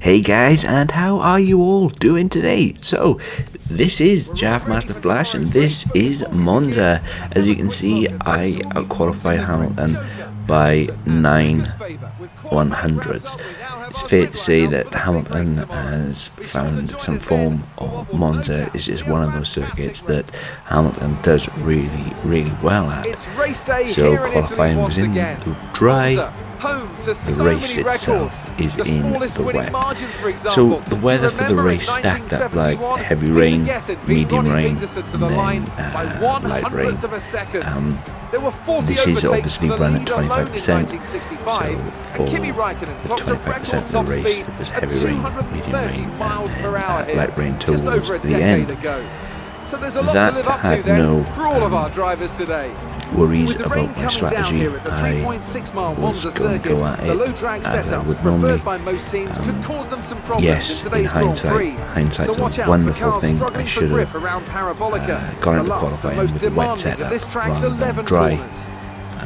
Hey guys, and how are you all doing today? So, this is Jav Master Flash, and this is Monza. As you can see, I outqualified Hamilton by 9/100ths. It's fair to say that Hamilton has found some form, or Monza is just one of those circuits that Hamilton does really well at. So qualifying was in the dry. The race itself is in the wet. So the weather for the race stacked up like heavy rain, medium rain, and then light rain. This is obviously run at 25%, so for the 25% of the race it was heavy rain, medium rain, and then light rain towards the end. That had no worries about my strategy. I was going to go at it as I would normally. Yes, in hindsight's a wonderful thing. I should have gone into qualifying with the wet setup rather than dry.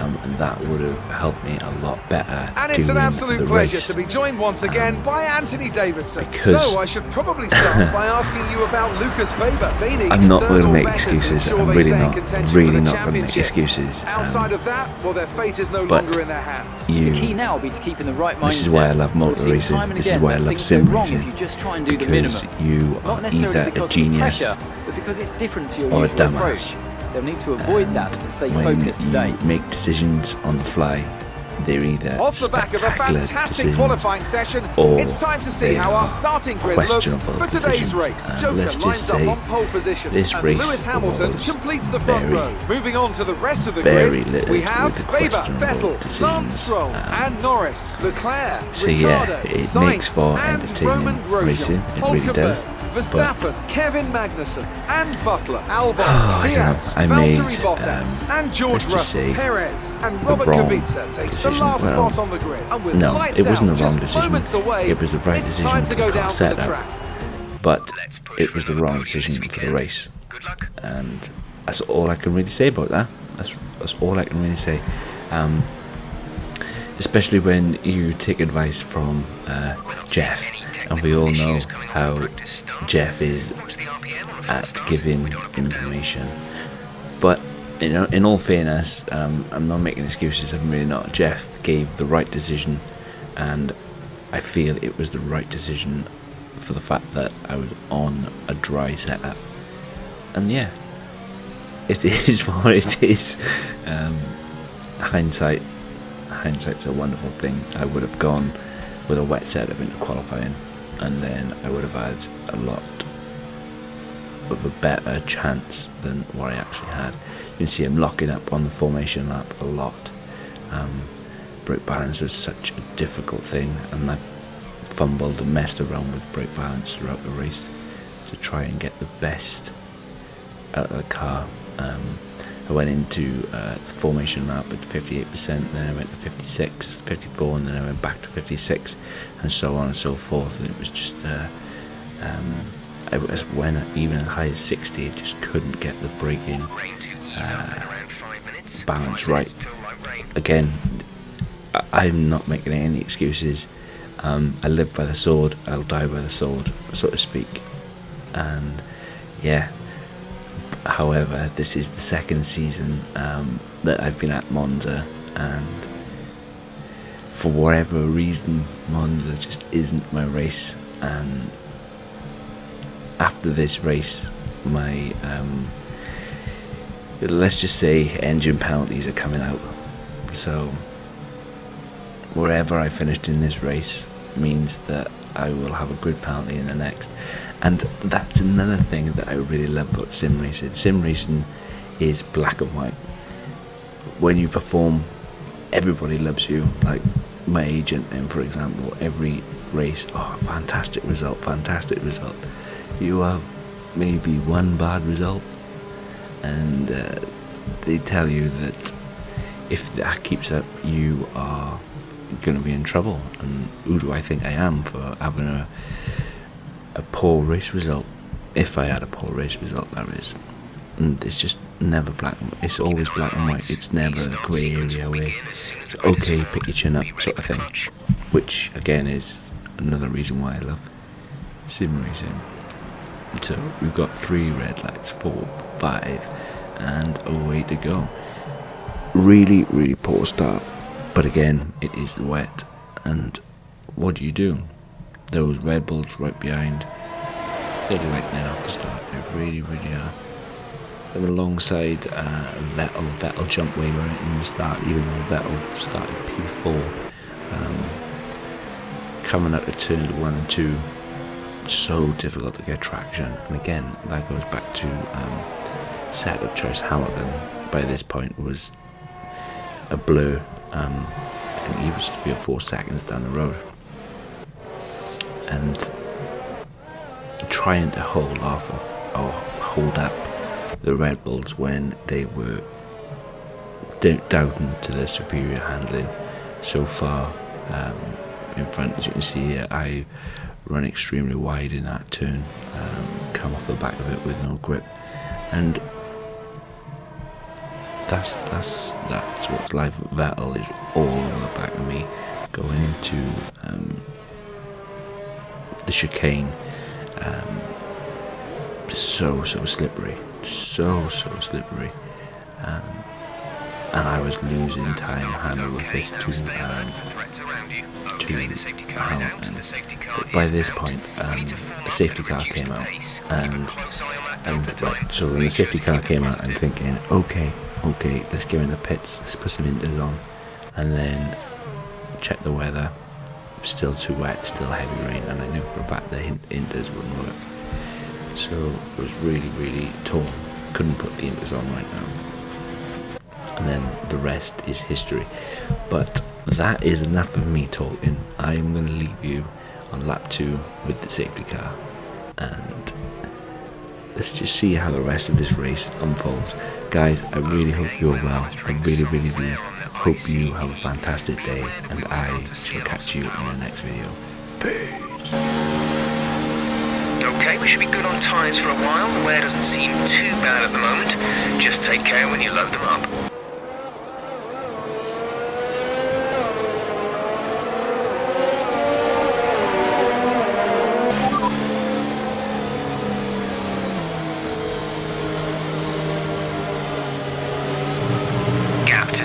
And that would have helped me a lot better it's an absolute the pleasure race. To be joined once again by Anthony Davidson. Because so I should probably start by asking you about Lucas Faber. I'm not going to make excuses. I'm really not going to make excuses. Outside of that, well, their fate is no longer in their hands. The key now will be to keep in the right mindset. This is why I love motor racing. This is why I love sim racing. You just try and do because the minimum. you are either a genius but because it's different to your or a usual dumbass. approach. They'll need to avoid that and stay focused today. When you make decisions on the fly, they're either off the back of a fantastic qualifying session, it's time to see how our starting grid looks for today's race. Joker lines up on pole position, and Lewis Hamilton completes the front row. Moving on to the rest of the grid, we have Faber, Vettel, Lance Stroll, and Norris, Leclerc, so yeah, Ricciardo, it Sainz, makes for and entertaining Roman Grosjean, racing. It really does. Verstappen, Kevin Magnussen, and Butler, Albon, Fiat, I made, Valtteri Bottas, and George Russell, Perez, and Robert wrong Kubica takes the last spot on the grid. And with no, lights it wasn't out, the wrong just decision. moments away, It was the right it's decision time for to go the car down to the setup, track. but it was the wrong decision for the race. And that's all I can really say about that. That's all I can really say. Especially when you take advice from Jeff, and we all know how Jeff is at giving information. But in all fairness, I'm not making excuses. I'm really not. Jeff gave the right decision, and I feel it was the right decision for the fact that I was on a dry setup. And yeah, it is what it is. Hindsight's a wonderful thing. I would have gone with a wet setup into qualifying, and then I would have had a lot of a better chance than what I actually had. You can see I'm locking up on the formation lap a lot. Brake balance was such a difficult thing, and I fumbled and messed around with brake balance throughout the race to try and get the best out of the car. I went into the formation lap at 58%, then I went to 56, 54, and then I went back to 56, and so on and so forth. And it was just, when even as high as 60, I just couldn't get the braking balance right. Again, I'm not making any excuses. I live by the sword, I'll die by the sword, so to speak. And yeah. However, this is the second season that I've been at Monza, and for whatever reason, Monza just isn't my race. And after this race, my let's just say engine penalties are coming out. So wherever I finished in this race means that I will have a grid penalty in the next. And that's another thing that I really love about sim racing. Sim racing is black and white. When you perform, everybody loves you. Like my agent, and for example, every race, fantastic result. You have maybe one bad result, and they tell you that if that keeps up, you are going to be in trouble. And who do I think I am for having a poor race result? If I had a poor race result, that is. And it's just never black and white. It's always black and white. It's never a grey area where it's okay, pick your chin up sort of thing, which again is another reason why I love sim racing. So we've got 3 red lights, 4, 5, and a way to go. Really, really poor start. But again, it is wet, and what do? Those Red Bulls right behind, they're lightning off the start. They really, really are. They were alongside Vettel. Vettel jumped way right in the start, even though Vettel started P4. Coming out of turns 1 and 2, so difficult to get traction. And again, that goes back to setup choice. Hamilton, by this point, was a blur. I think he was 3 or 4 seconds down the road. And trying to hold off or hold up the Red Bulls when they were down to their superior handling so far in front. As you can see here, I run extremely wide in that turn, come off the back of it with no grip, and that's what's life. Vettel is all on the back of me going into the chicane. So slippery, so slippery, and I was losing time handle with this to Hamilton. But by this point, the safety car came out, and right, so when the safety car came out, I'm thinking, okay, let's go in the pits, let's put some inters on, and then check the weather. Still too wet, still heavy rain, and I knew for a fact the inters wouldn't work. So it was really, really torn. Couldn't put the inters on right now. And then the rest is history. But that is enough of me talking. I am going to leave you on lap 2 with the safety car, and let's just see how the rest of this race unfolds. Guys, I really hope you're well. I really, really do. Hope you have a fantastic day, and I shall catch you in the next video. Peace. Okay, we should be good on tyres for a while. The wear doesn't seem too bad at the moment. Just take care when you load them up.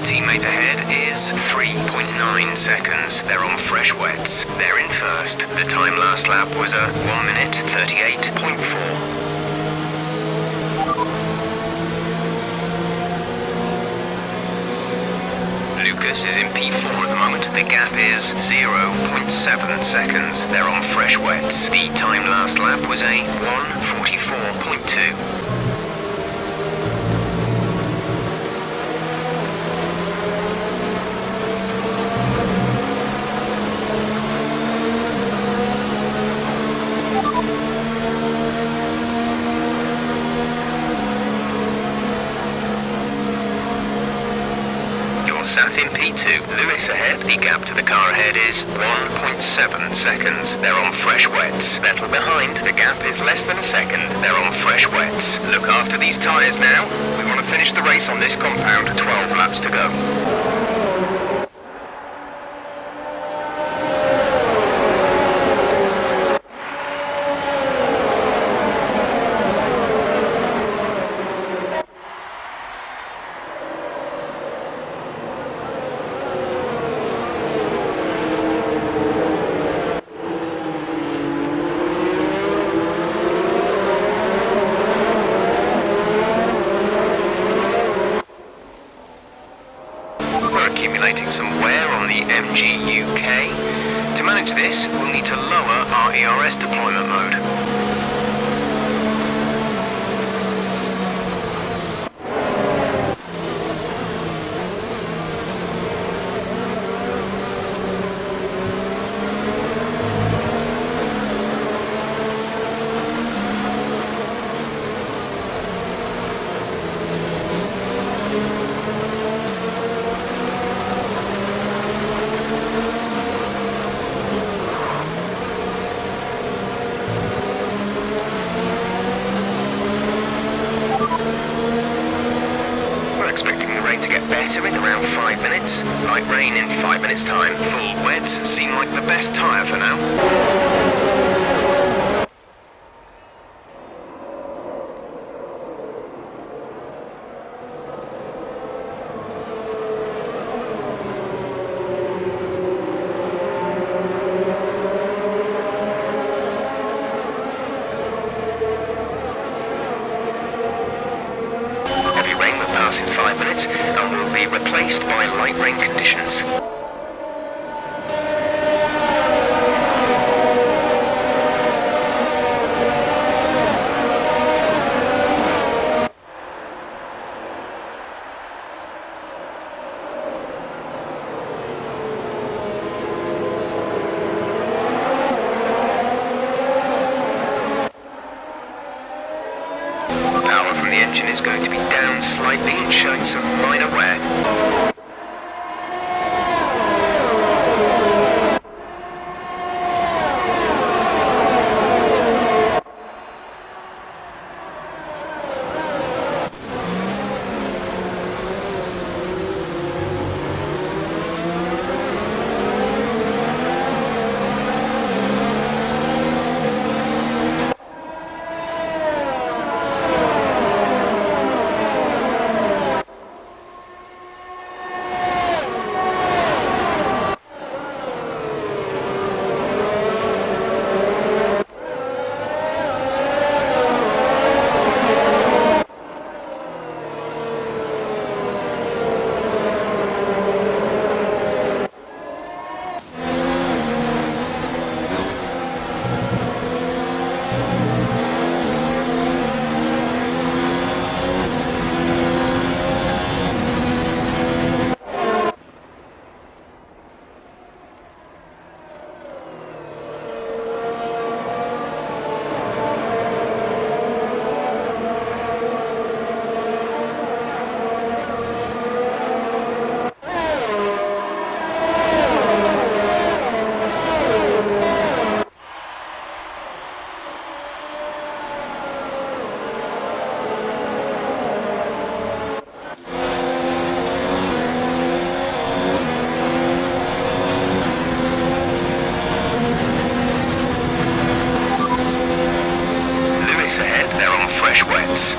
Teammate ahead is 3.9 seconds. They're on fresh wets. They're in first. The time last lap was a 1 minute 38.4. Lucas is in P4 at the moment. The gap is 0.7 seconds. They're on fresh wets. The time last lap was a 1:44.2. Sat in P2. Lewis ahead. The gap to the car ahead is 1.7 seconds. They're on fresh wets. Vettel behind. The gap is less than a second. They're on fresh wets. Look after these tyres now. We want to finish the race on this compound. 12 laps to go. Accumulating some wear on the AMG UK. To manage this, we'll need to lower our ERS deployment mode. going to get better in around 5 minutes. Light rain in 5 minutes time. Full wets seem like the best tyre for now. In 5 minutes and will be replaced by light rain conditions. Engine is going to be down slightly and showing some minor wear.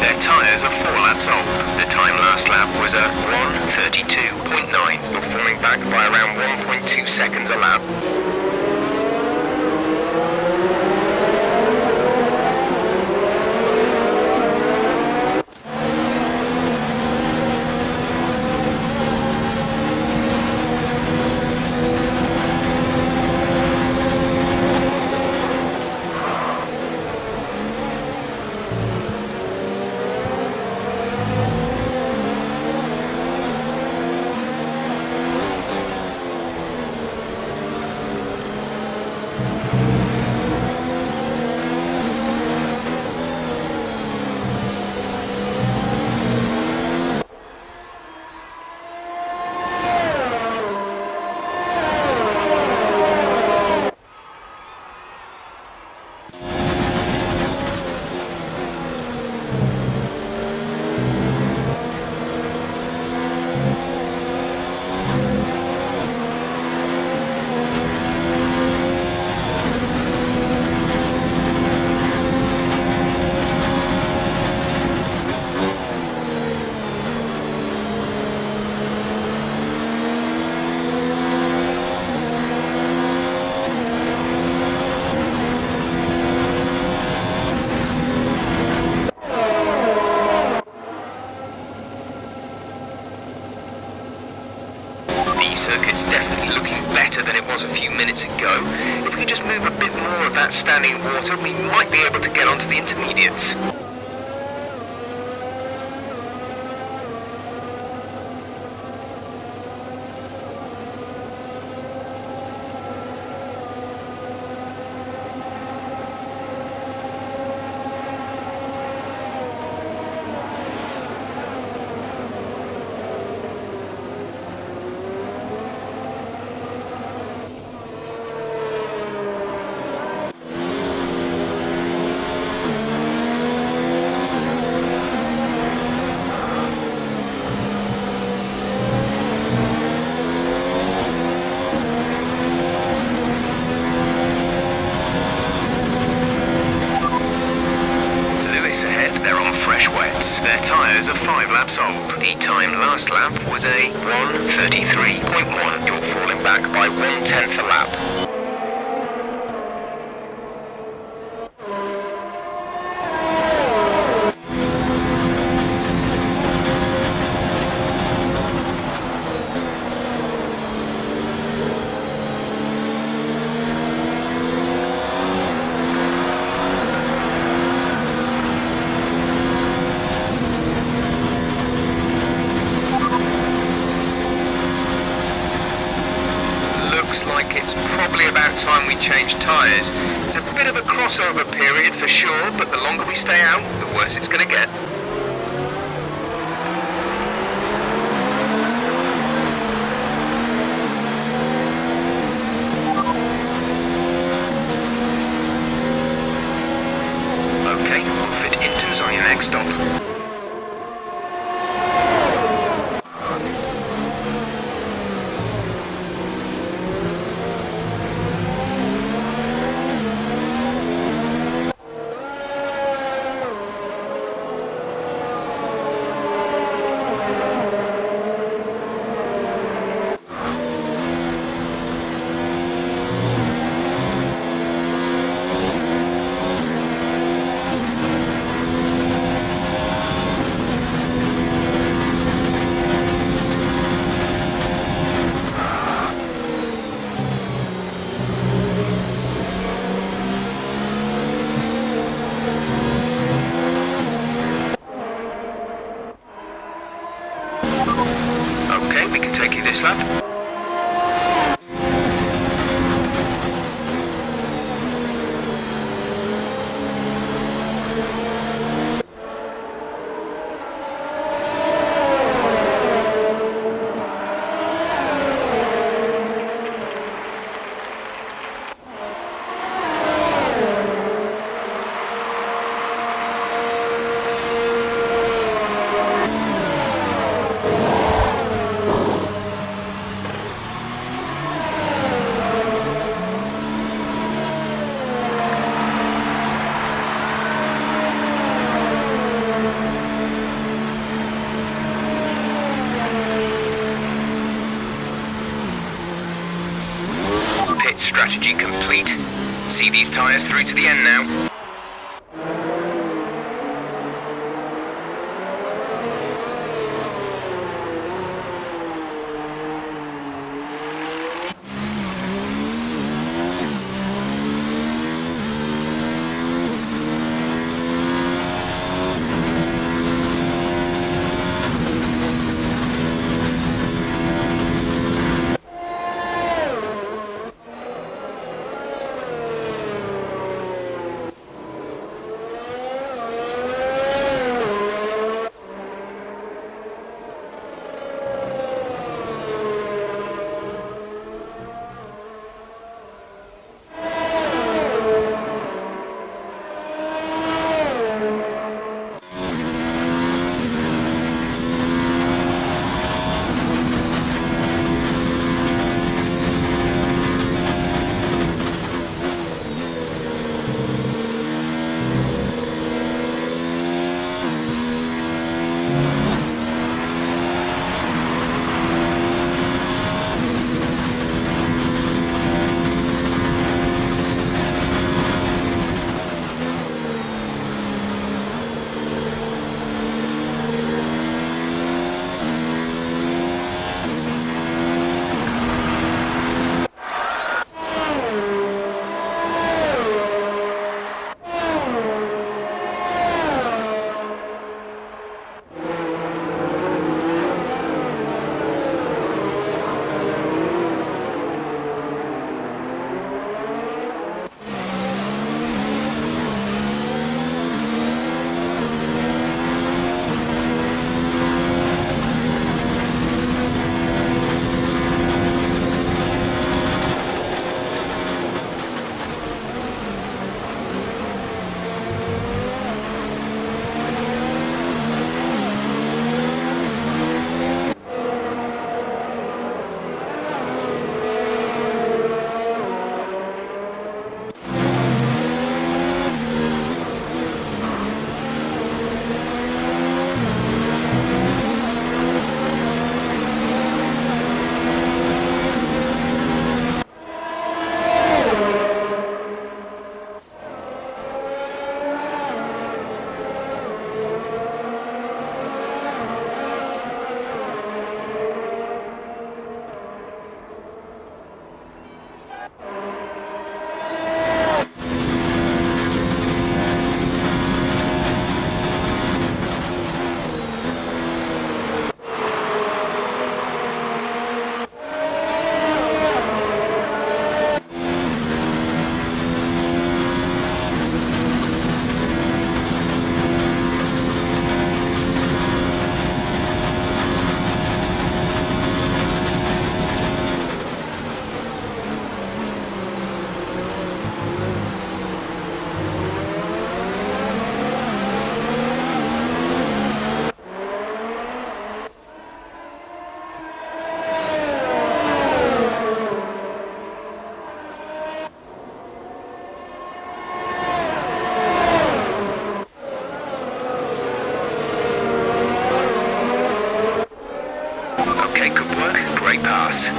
Their tyres are 4 laps old. The time last lap was a 1:32.9, performing back by around 1.2 seconds a lap. Circuit's definitely looking better than it was a few minutes ago. If we could just move a bit more of that standing water, we might be able to get onto the intermediates. Lewis ahead, they're on fresh wets. Their tyres are 5 laps old. The time last lap was a 1:33.1. You're falling back by 1/10 a lap. Like it's probably about time we change tyres. It's a bit of a crossover period for sure, but the longer we stay out, the worse it's going to get. Okay, we'll fit Inters on your next stop. Okay, we can take you this lap. Strategy complete. See these tyres through to the end now. class.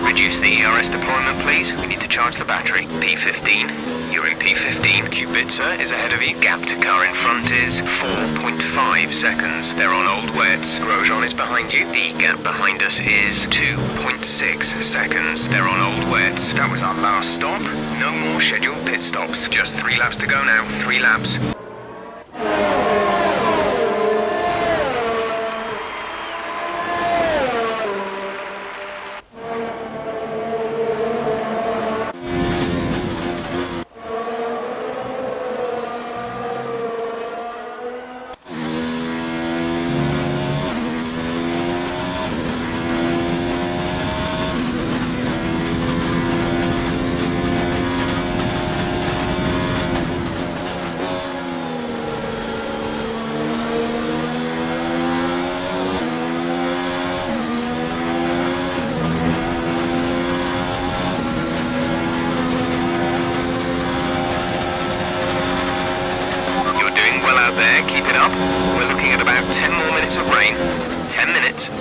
Reduce the ERS deployment, please. We need to charge the battery. P15. You're in P15. Kubica is ahead of you. Gap to car in front is 4.5 seconds. They're on old wets. Grosjean is behind you. The gap behind us is 2.6 seconds. They're on old wets. That was our last stop. No more scheduled pit stops. Just 3 laps to go now. 3 laps. There, keep it up. We're looking at about 10 more minutes of rain. 10 minutes.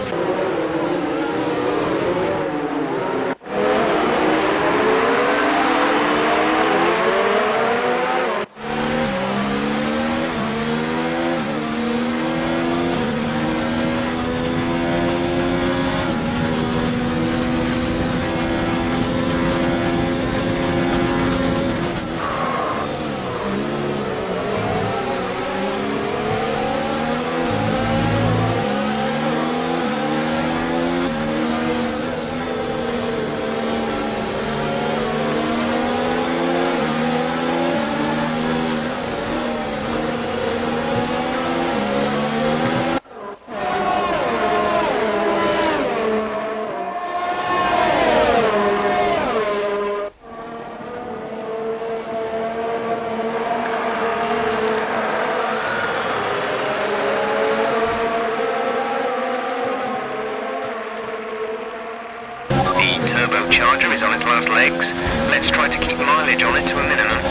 Turbocharger is on its last legs. Let's try to keep mileage on it to a minimum.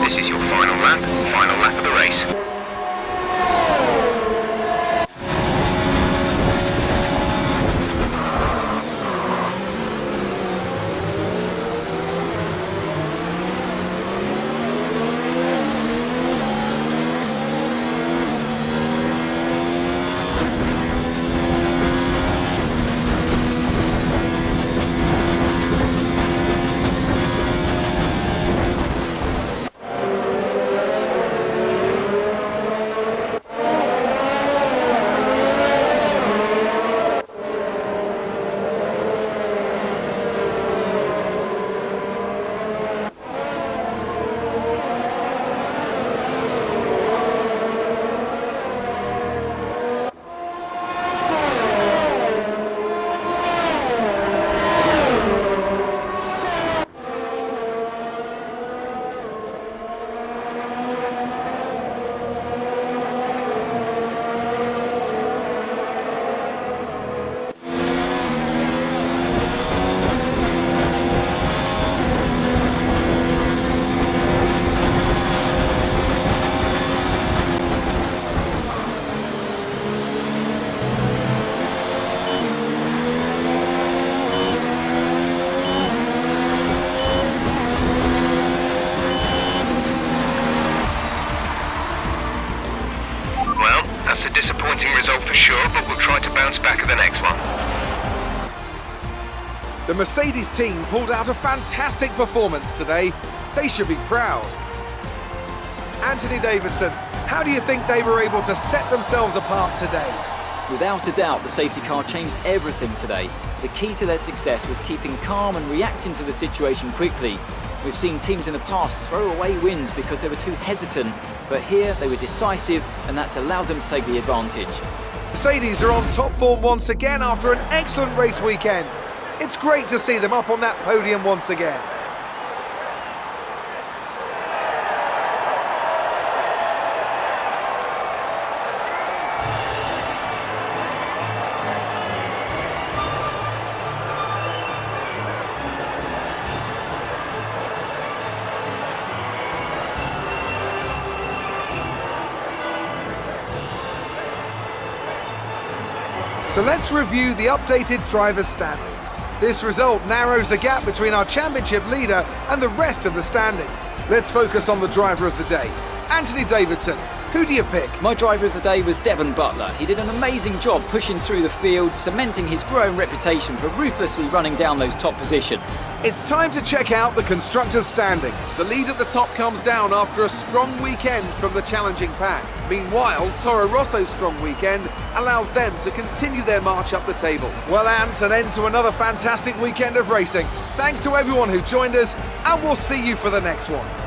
This is your final lap of the race. disappointing result for sure, but we'll try to bounce back at the next one. The Mercedes team pulled out a fantastic performance today. They should be proud. Anthony Davidson, how do you think they were able to set themselves apart today? Without a doubt, the safety car changed everything today. The key to their success was keeping calm and reacting to the situation quickly. We've seen teams in the past throw away wins because they were too hesitant, but here they were decisive, and that's allowed them to take the advantage. Mercedes are on top form once again after an excellent race weekend. It's great to see them up on that podium once again. So let's review the updated driver's standings. This result narrows the gap between our championship leader and the rest of the standings. Let's focus on the driver of the day. Anthony Davidson, who do you pick? My driver of the day was Devon Butler. He did an amazing job pushing through the field, cementing his growing reputation for ruthlessly running down those top positions. It's time to check out the constructors' standings. The lead at the top comes down after a strong weekend from the challenging pack. Meanwhile, Toro Rosso's strong weekend allows them to continue their march up the table. Well, Ant, an end to another fantastic weekend of racing. Thanks to everyone who joined us, and we'll see you for the next one.